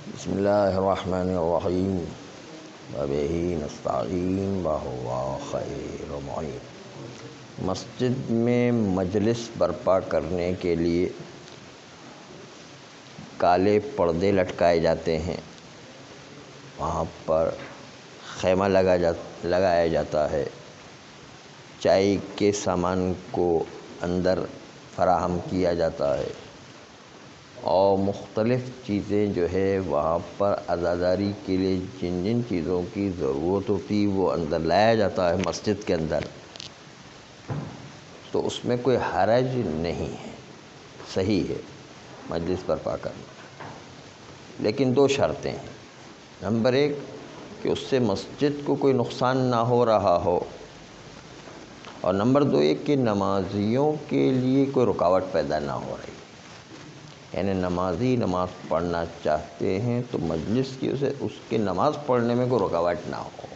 بسم اللہ الرحمن الرحیم وبہ نستعین وہو خیر معین۔ مسجد میں مجلس برپا کرنے کے لیے کالے پردے لٹکائے جاتے ہیں، وہاں پر خیمہ لگایا جاتا ہے، چائے کے سامان کو اندر فراہم کیا جاتا ہے اور مختلف چیزیں جو ہے وہاں پر عزاداری کے لیے جن جن چیزوں کی ضرورت ہوتی وہ اندر لایا جاتا ہے مسجد کے اندر، تو اس میں کوئی حرج نہیں ہے، صحیح ہے مجلس برپا کرنا، لیکن دو شرطیں ہیں۔ نمبر ایک کہ اس سے مسجد کو کوئی نقصان نہ ہو رہا ہو، اور نمبر دو یہ کہ نمازیوں کے لیے کوئی رکاوٹ پیدا نہ ہو رہی، یعنی نمازی نماز پڑھنا چاہتے ہیں تو مجلس کی اس کے نماز پڑھنے میں کوئی رکاوٹ نہ ہو۔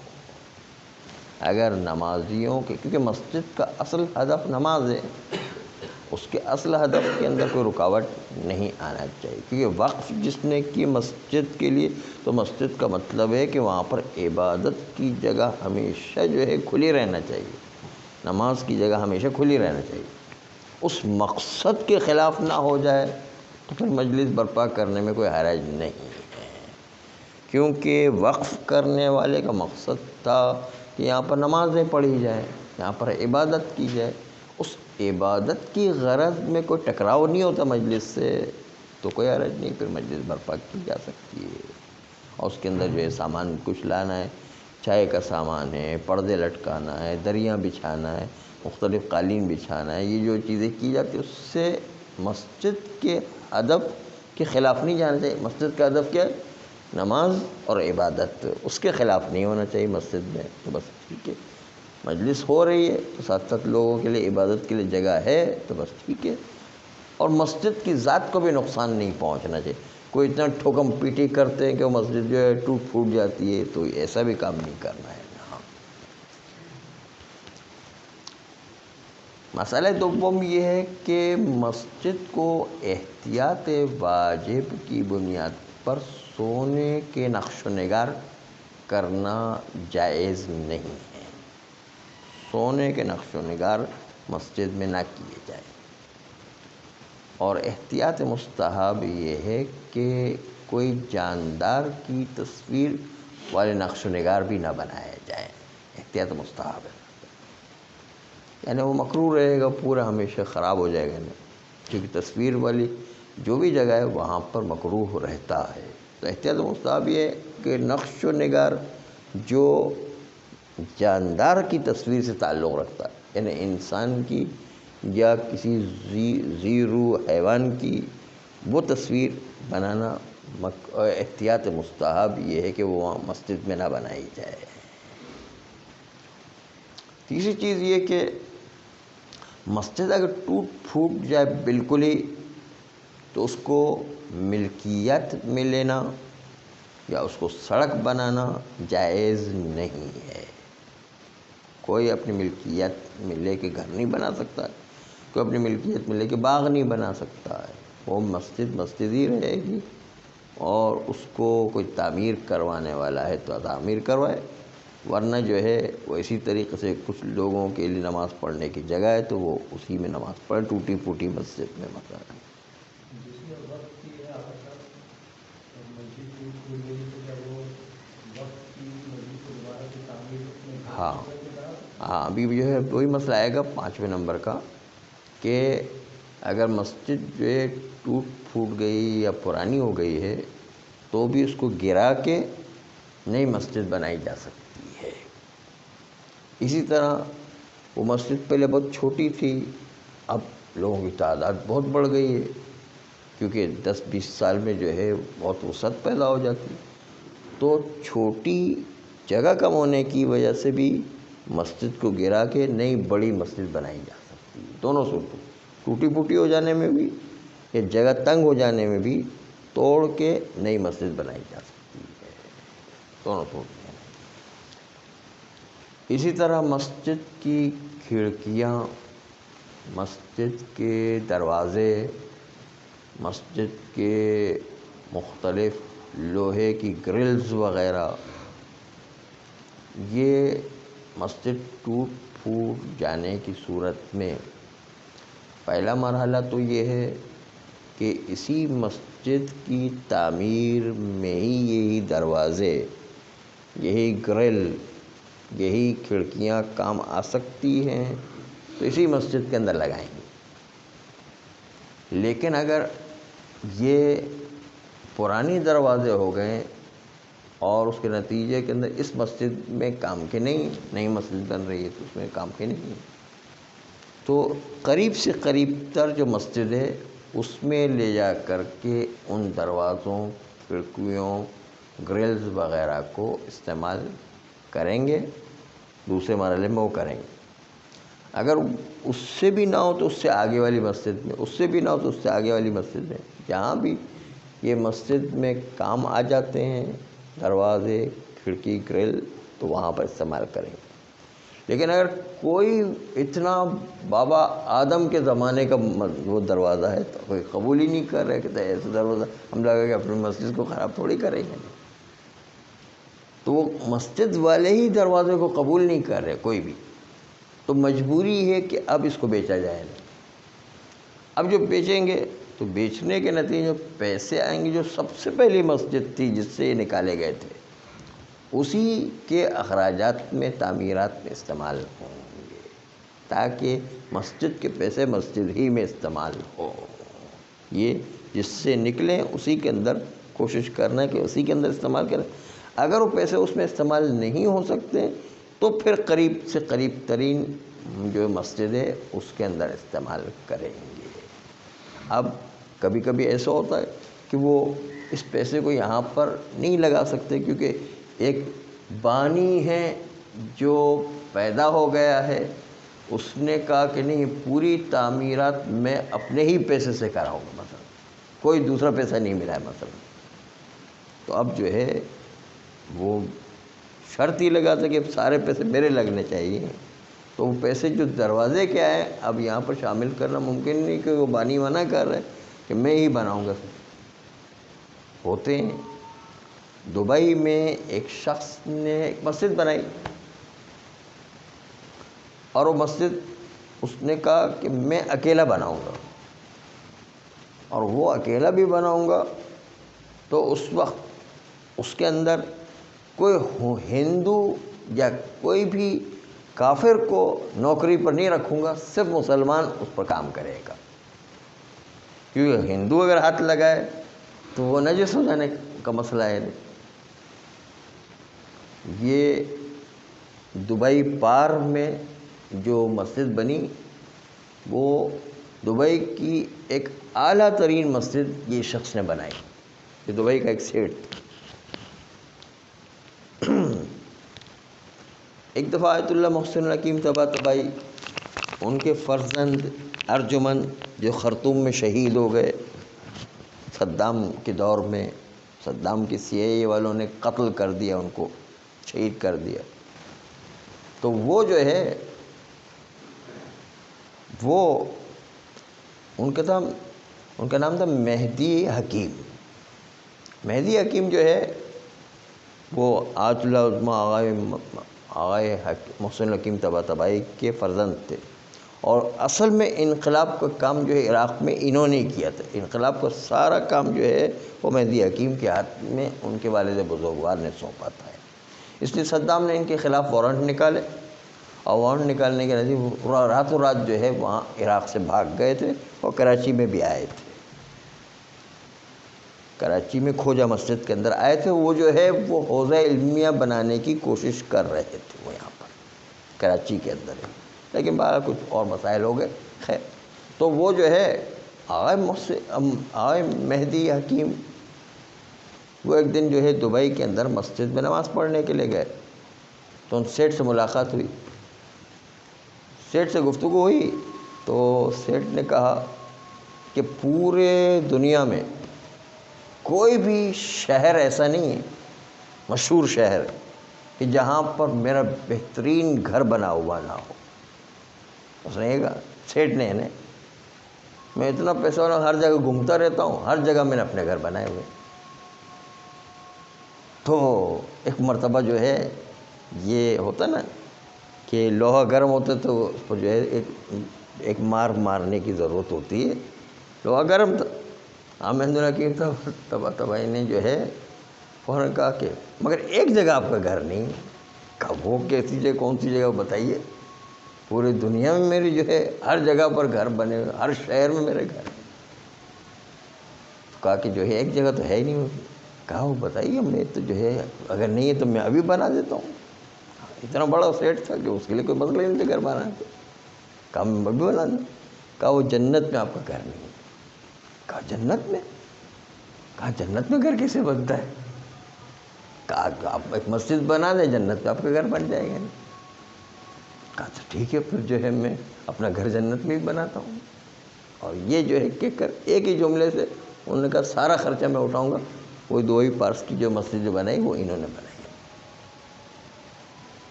اگر نمازیوں کے، کیونکہ مسجد کا اصل ہدف نماز ہے، اس کے اصل ہدف کے اندر کوئی رکاوٹ نہیں آنا چاہیے، کیونکہ وقف جس نے کی مسجد کے لیے تو مسجد کا مطلب ہے کہ وہاں پر عبادت کی جگہ ہمیشہ جو ہے کھلی رہنا چاہیے، نماز کی جگہ ہمیشہ کھلی رہنا چاہیے، اس مقصد کے خلاف نہ ہو جائے تو پھر مجلس برپا کرنے میں کوئی حرج نہیں ہے، کیونکہ وقف کرنے والے کا مقصد تھا کہ یہاں پر نمازیں پڑھی جائیں، یہاں پر عبادت کی جائے، اس عبادت کی غرض میں کوئی ٹکراؤ نہیں ہوتا مجلس سے تو کوئی حرج نہیں، پھر مجلس برپا کی جا سکتی ہے۔ اور اس کے اندر جو ہے سامان کچھ لانا ہے، چائے کا سامان ہے، پردے لٹکانا ہے، دریاں بچھانا ہے، مختلف قالین بچھانا ہے، یہ جو چیزیں کی جاتی ہیں اس سے مسجد کے ہدف کے خلاف نہیں جانا چاہیے۔ مسجد کا ہدف کیا ہے؟ نماز اور عبادت، اس کے خلاف نہیں ہونا چاہیے مسجد میں، تو بس ٹھیک ہے، مجلس ہو رہی ہے تو ساتھ ساتھ لوگوں کے لیے عبادت کے لیے جگہ ہے تو بس ٹھیک ہے، اور مسجد کی ذات کو بھی نقصان نہیں پہنچنا چاہیے۔ کوئی اتنا ٹھوکم پیٹی کرتے ہیں کہ وہ مسجد جو ہے ٹوٹ پھوٹ جاتی ہے، تو ایسا بھی کام نہیں کرنا ہے۔ مسئلہ دوم یہ ہے کہ مسجد کو احتیاط واجب کی بنیاد پر سونے کے نقش و نگار کرنا جائز نہیں ہے، سونے کے نقش و نگار مسجد میں نہ کیے جائیں، اور احتیاط مستحب یہ ہے کہ کوئی جاندار کی تصویر والے نقش و نگار بھی نہ بنائے جائیں، احتیاط مستحب ہے، یعنی وہ مکروہ رہے گا، پورا ہمیشہ خراب ہو جائے گا نہیں، کیونکہ تصویر والی جو بھی جگہ ہے وہاں پر مکروہ رہتا ہے، تو احتیاط مستحب یہ ہے کہ نقش و نگار جو جاندار کی تصویر سے تعلق رکھتا ہے، یعنی انسان کی یا کسی ذی روح حیوان کی، وہ تصویر بنانا احتیاط مستحب یہ ہے کہ وہ مسجد میں نہ بنائی جائے۔ تیسری چیز یہ کہ مسجد اگر ٹوٹ پھوٹ جائے بالکل ہی تو اس کو ملکیت میں لینا یا اس کو سڑک بنانا جائز نہیں ہے۔ کوئی اپنی ملکیت میں لے کے گھر نہیں بنا سکتا، کوئی اپنی ملکیت میں لے کے باغ نہیں بنا سکتا ہے، وہ مسجد مسجد ہی رہے گی، اور اس کو کوئی تعمیر کروانے والا ہے تو تعمیر کروائے، ورنہ جو ہے وہ اسی طریقے سے کچھ لوگوں کے لیے نماز پڑھنے کی جگہ ہے تو وہ اسی میں نماز پڑھے، ٹوٹی پھوٹی مسجد میں مثلا۔ ہاں ہاں، ابھی جو ہے وہی مسئلہ آئے گا 5ویں نمبر کا، کہ اگر مسجد جو ہے ٹوٹ پھوٹ گئی یا پرانی ہو گئی ہے تو بھی اس کو گرا کے نئی مسجد بنائی جا سکتی ہے۔ اسی طرح وہ مسجد پہلے بہت چھوٹی تھی، اب لوگوں کی تعداد بہت بڑھ گئی ہے، کیونکہ 10-20 سال میں جو ہے بہت وسعت پیدا ہو جاتی، تو چھوٹی جگہ کم ہونے کی وجہ سے بھی مسجد کو گرا کے نئی بڑی مسجد بنائی جا سکتی ہے، دونوں صورتوں، ٹوٹی پھوٹی ہو جانے میں بھی یا جگہ تنگ ہو جانے میں بھی توڑ کے نئی مسجد بنائی جا سکتی ہے، دونوں صورتیں۔ اسی طرح مسجد کی کھڑکیاں، مسجد کے دروازے، مسجد کے مختلف لوہے کی گرلز وغیرہ، یہ مسجد ٹوٹ پھوٹ جانے کی صورت میں پہلا مرحلہ تو یہ ہے کہ اسی مسجد کی تعمیر میں ہی یہی دروازے، یہی گرل، یہی کھڑکیاں کام آ سکتی ہیں تو اسی مسجد کے اندر لگائیں گے۔ لیکن اگر یہ پرانے دروازے ہو گئے اور اس کے نتیجے کے اندر اس مسجد میں کام کے نہیں، نئی مسجد بن رہی ہے تو اس میں کام کے نہیں، تو قریب سے قریب تر جو مسجد ہے اس میں لے جا کر کے ان دروازوں، کھڑکیوں، گرلز وغیرہ کو استعمال کریں گے، دوسرے مرحلے میں وہ کریں گے۔ اگر اس سے بھی نہ ہو تو اس سے آگے والی مسجد میں، اس سے بھی نہ ہو تو اس سے آگے والی مسجد میں، جہاں بھی یہ مسجد میں کام آ جاتے ہیں دروازے، کھڑکی، گرل، تو وہاں پر استعمال کریں گے۔ لیکن اگر کوئی اتنا بابا آدم کے زمانے کا وہ دروازہ ہے تو کوئی قبول ہی نہیں کر رہے، کہتے ہیں ایسا دروازہ ہم لگا کہ اپنی مسجد کو خراب تھوڑی کریں گے، تو وہ مسجد والے ہی دروازے کو قبول نہیں کر رہے کوئی بھی، تو مجبوری ہے کہ اب اس کو بیچا جائے۔ اب جو بیچیں گے تو بیچنے کے نتیجے میں پیسے آئیں گے جو سب سے پہلی مسجد تھی جس سے یہ نکالے گئے تھے، اسی کے اخراجات میں، تعمیرات میں استعمال ہوں گے، تاکہ مسجد کے پیسے مسجد ہی میں استعمال ہو۔ یہ جس سے نکلیں اسی کے اندر کوشش کرنا ہے کہ اسی کے اندر استعمال کریں۔ اگر وہ پیسے اس میں استعمال نہیں ہو سکتے تو پھر قریب سے قریب ترین جو مسجد ہے اس کے اندر استعمال کریں گے۔ اب کبھی کبھی ایسا ہوتا ہے کہ وہ اس پیسے کو یہاں پر نہیں لگا سکتے کیونکہ ایک بانی ہے جو پیدا ہو گیا ہے، اس نے کہا کہ نہیں پوری تعمیرات میں اپنے ہی پیسے سے کراؤں گا، مثلا کوئی دوسرا پیسہ نہیں ملا ہے مثلا، تو اب جو ہے وہ شرط ہی لگاتا کہ سارے پیسے میرے لگنے چاہیے، تو وہ پیسے جو دروازے کے آئے اب یہاں پر شامل کرنا ممکن نہیں کہ وہ بانی منع کر رہے کہ میں ہی بناؤں گا۔ ہوتے ہیں دبئی میں ایک شخص نے ایک مسجد بنائی اور وہ مسجد اس نے کہا کہ میں اکیلا بناؤں گا، اور وہ اکیلا بھی بناؤں گا تو اس وقت اس کے اندر کوئی ہندو یا کوئی بھی کافر کو نوکری پر نہیں رکھوں گا، صرف مسلمان اس پر کام کرے گا، کیونکہ ہندو اگر ہاتھ لگائے تو وہ نجس ہو جانے کا مسئلہ ہے۔ یہ دبئی پار میں جو مسجد بنی وہ دبئی کی ایک اعلیٰ ترین مسجد یہ شخص نے بنائی، یہ دبئی کا ایک سیٹ تھا۔ ایک دفعہ آیت اللہ محسن الحکیم طباطبائی، ان کے فرزند ارجمن جو خرطوم میں شہید ہو گئے صدام کے دور میں، صدام کی CIA والوں نے قتل کر دیا، ان کو شہید کر دیا، تو وہ جو ہے وہ ان کا نام تھا مہدی حکیم۔ مہدی حکیم جو ہے وہ آیت اللہ عظمیٰ آغائے محسن الحکیم طباطبائی کے فرزند تھے، اور اصل میں انقلاب کا کام جو ہے عراق میں انہوں نے کیا تھا، انقلاب کا سارا کام جو ہے وہ مہدی حکیم کے ہاتھ میں ان کے والد بزرگوار نے سونپا تھا۔ اس لیے صدام نے ان کے خلاف وارنٹ نکالے، اور وارنٹ نکالنے کے نتیجے راتوں رات جو ہے وہاں عراق سے بھاگ گئے تھے اور کراچی میں بھی آئے تھے، کراچی میں کھوجہ مسجد کے اندر آئے تھے۔ وہ جو ہے وہ حوزہ علمیہ بنانے کی کوشش کر رہے تھے وہ یہاں پر کراچی کے اندر، لیکن بہرحال کچھ اور مسائل ہو گئے، خیر۔ تو وہ جو ہے آغائے مہدی حکیم وہ ایک دن جو ہے دبئی کے اندر مسجد میں نماز پڑھنے کے لیے گئے، تو ان سیٹ سے ملاقات ہوئی، سیٹ سے گفتگو ہوئی، تو سیٹ نے کہا کہ پورے دنیا میں کوئی بھی شہر ایسا نہیں ہے، مشہور شہر، کہ جہاں پر میرا بہترین گھر بنا ہوا نہ ہو۔ اس نے کہا سیٹ نے میں اتنا پیسہ والا ہر جگہ گھومتا رہتا ہوں، ہر جگہ میں نے اپنے گھر بنائے ہوئے، تو ایک مرتبہ جو ہے یہ ہوتا نا کہ لوہا گرم ہوتا ہے تو اس پر جو ہے ایک مارنے کی ضرورت ہوتی ہے. لوہا گرم تھا. احمد الحکیم صاحب تباہی نے جو ہے فوراً کہا کہ مگر ایک جگہ آپ کا گھر نہیں. کہا وہ کیسی جگہ، کون سی جگہ بتائیے. پوری دنیا میں میری جو ہے ہر جگہ پر گھر بنے ہوئے، ہر شہر میں میرے گھر. کہا کہ جو ہے ایک جگہ تو ہے ہی نہیں. کہا وہ بتائیے، میں تو جو ہے اگر نہیں ہے تو میں ابھی بنا دیتا ہوں. اتنا بڑا سیٹ تھا کہ اس کے لیے کوئی مسئلہ نہیں تھا گھر بنانے کا. کہا میں ابھی بنا دوں. کہا وہ جنت میں آپ کا گھر نہیں ہے. کہا جنت میں؟ کہا جنت میں گھر کیسے بنتا ہے؟ کہا آپ ایک مسجد بنا دیں، جنت میں آپ کا گھر بن جائے گا. کہا تو ٹھیک ہے، پھر جو ہے میں اپنا گھر جنت میں بھی بناتا ہوں. اور یہ جو ہے کہ کر ایک ہی جملے سے انہوں نے کہا سارا خرچہ میں اٹھاؤں گا. وہ 2 ہی پارس کی جو مسجد جو بنائی وہ انہوں نے بنائی.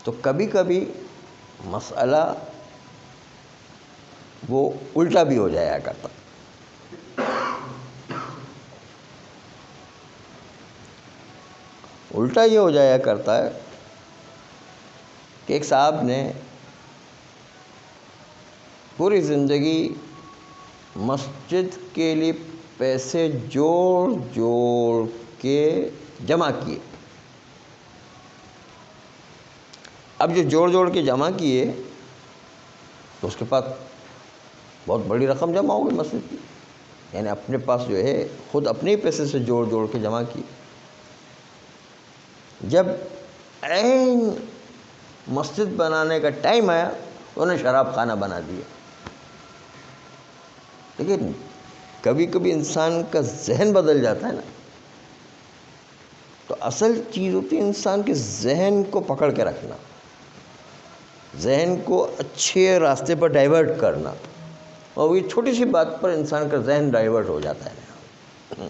تو کبھی کبھی مسئلہ وہ الٹا بھی ہو جایا کرتا. الٹا یہ ہو جایا کرتا ہے کہ ایک صاحب نے پوری زندگی مسجد کے لیے پیسے جوڑ جوڑ کے جمع کیے. اب جو جوڑ جوڑ کے جمع کیے تو اس کے پاس بہت بڑی رقم جمع ہو گئی مسجد کی. یعنی اپنے پاس جو ہے خود اپنے ہی پیسے سے جوڑ جوڑ کے جمع کی. جب عین مسجد بنانے کا ٹائم آیا تو انہیں شراب خانہ بنا دیا. لیکن کبھی کبھی انسان کا ذہن بدل جاتا ہے نا. تو اصل چیز ہوتی ہے انسان کے ذہن کو پکڑ کے رکھنا، ذہن کو اچھے راستے پر ڈائیورٹ کرنا. اور یہ چھوٹی سی بات پر انسان کا ذہن ڈائیورٹ ہو جاتا ہے،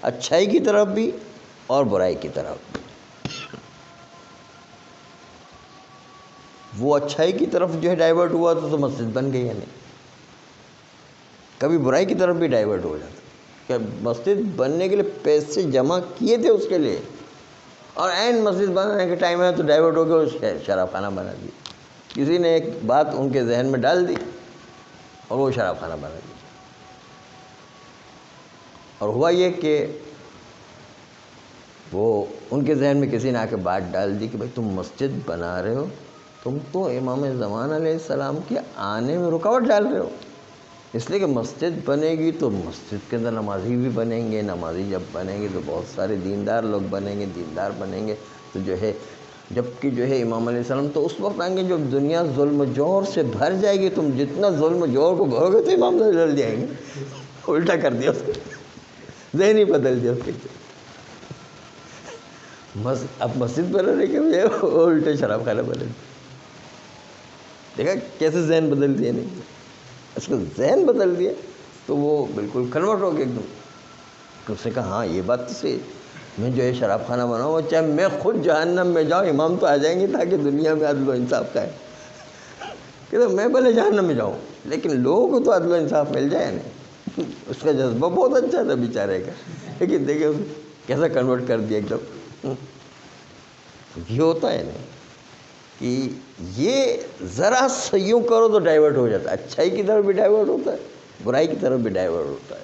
اچھائی کی طرف بھی اور برائی کی طرف بھی. وہ اچھائی کی طرف جو ہے ڈائیورٹ ہوا تو مسجد بن گئی. یعنی کبھی برائی کی طرف بھی ڈائیورٹ ہو جاتا کہ مسجد بننے کے لیے پیسے جمع کیے تھے اس کے لیے، اور عین مسجد بنانے کے ٹائم ہے تو ڈائیورٹ ہو کے شراب خانہ بنا دی. کسی نے ایک بات ان کے ذہن میں ڈال دی اور وہ شراب خانہ بنا دی. اور ہوا یہ کہ وہ ان کے ذہن میں کسی نے آ کے بات ڈال دی کہ بھائی تم مسجد بنا رہے ہو، تم تو امام زمان علیہ السلام کے آنے میں رکاوٹ ڈال رہے ہو. اس لیے کہ مسجد بنے گی تو مسجد کے اندر نمازی بھی بنیں گے، نمازی جب بنیں گے تو بہت سارے دیندار لوگ بنیں گے، دیندار بنیں گے تو جو ہے جبکہ جو ہے امام علیہ السلام تو اس وقت آئیں گے جب دنیا ظلم و جور سے بھر جائے گی. تم جتنا ظلم و جور کو بھرو گے تو امام جل جائیں گے. الٹا کر دیا اس کو، ذہن ہی بدل دیا اس کے. اب مسجد بنانے کے لیے الٹے شراب خانہ بنے. دیکھا کیسے ذہن بدل دیا. نہیں اس کو ذہن بدل دیا تو وہ بالکل کنورٹ ہو گیا ایک دم. اس نے کہا ہاں یہ بات تو صحیح، میں جو ہے شراب خانہ بناؤں چاہے میں خود جہنم میں جاؤں، امام تو آ جائیں گے تاکہ دنیا میں عدل و انصاف کا ہے. کہ میں بھلے جہنم میں جاؤں لیکن لوگوں کو تو عدل و انصاف مل جائے. نہیں اس کا جذبہ بہت اچھا تھا بیچارے کا، لیکن دیکھیں کیسا کنورٹ کر دیا ایک دم. یہ ہوتا ہے نہیں کہ یہ ذرا سیوں کرو تو ڈائیورٹ ہو جاتا ہے. اچھائی کی طرف بھی ڈائیورٹ ہوتا ہے، برائی کی طرف بھی ڈائیورٹ ہوتا ہے.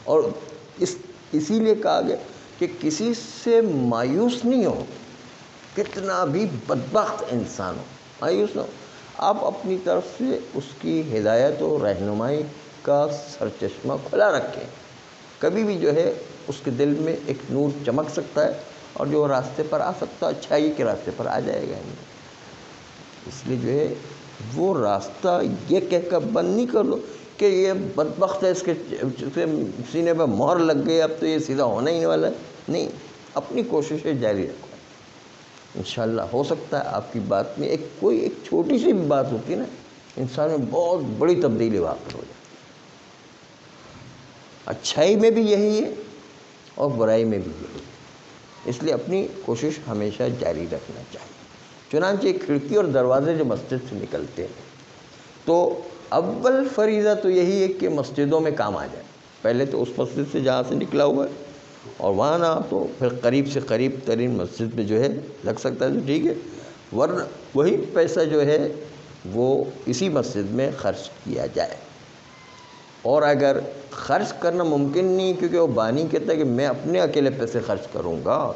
اور اسی لیے کہا گیا کہ کسی سے مایوس نہیں ہو، کتنا بھی بدبخت انسان ہو مایوس نہ ہو. آپ اپنی طرف سے اس کی ہدایت و رہنمائی کا سرچشمہ کھلا رکھیں. کبھی بھی جو ہے اس کے دل میں ایک نور چمک سکتا ہے اور جو راستے پر آ سکتا ہے اچھائی کے راستے پر آ جائے گا. اس لیے جو ہے وہ راستہ یہ کہہ کر بند نہیں کر دو کہ یہ بدبخت ہے، اس کے سینے پہ مہر لگ گئی، اب تو یہ سیدھا ہونا ہی نہیں والا ہے. نہیں، اپنی کوششیں جاری رکھو. انشاءاللہ ہو سکتا ہے آپ کی بات میں ایک چھوٹی سی بھی بات ہوتی ہے نا، انسان میں بہت بڑی تبدیلی واقع ہو جاتی. اچھائی میں بھی یہی ہے اور برائی میں بھی یہی ہے. اس لیے اپنی کوشش ہمیشہ جاری رکھنا چاہیے. چنانچہ کھڑکی اور دروازے جو مسجد سے نکلتے ہیں تو اول فریضہ تو یہی ہے کہ مسجدوں میں کام آ جائے. پہلے تو اس مسجد سے جہاں سے نکلا ہوا ہے اور وہاں نہ تو پھر قریب سے قریب ترین مسجد میں جو ہے لگ سکتا ہے تو ٹھیک ہے، ورنہ وہی پیسہ جو ہے وہ اسی مسجد میں خرچ کیا جائے۔ اور اگر خرچ کرنا ممکن نہیں کیونکہ وہ بانی کہتا ہے کہ میں اپنے اکیلے پیسے خرچ کروں گا،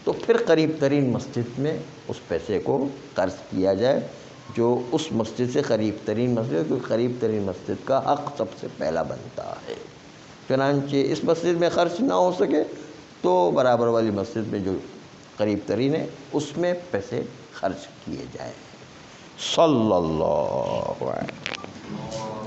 تو پھر قریب ترین مسجد میں اس پیسے کو خرچ کیا جائے، جو اس مسجد سے قریب ترین مسجد، کیونکہ قریب ترین مسجد کا حق سب سے پہلا بنتا ہے۔ چنانچہ اس مسجد میں خرچ نہ ہو سکے تو برابر والی مسجد میں جو قریب ترین ہے اس میں پیسے خرچ کیے جائیں۔ صلی اللہ علیہ وسلم۔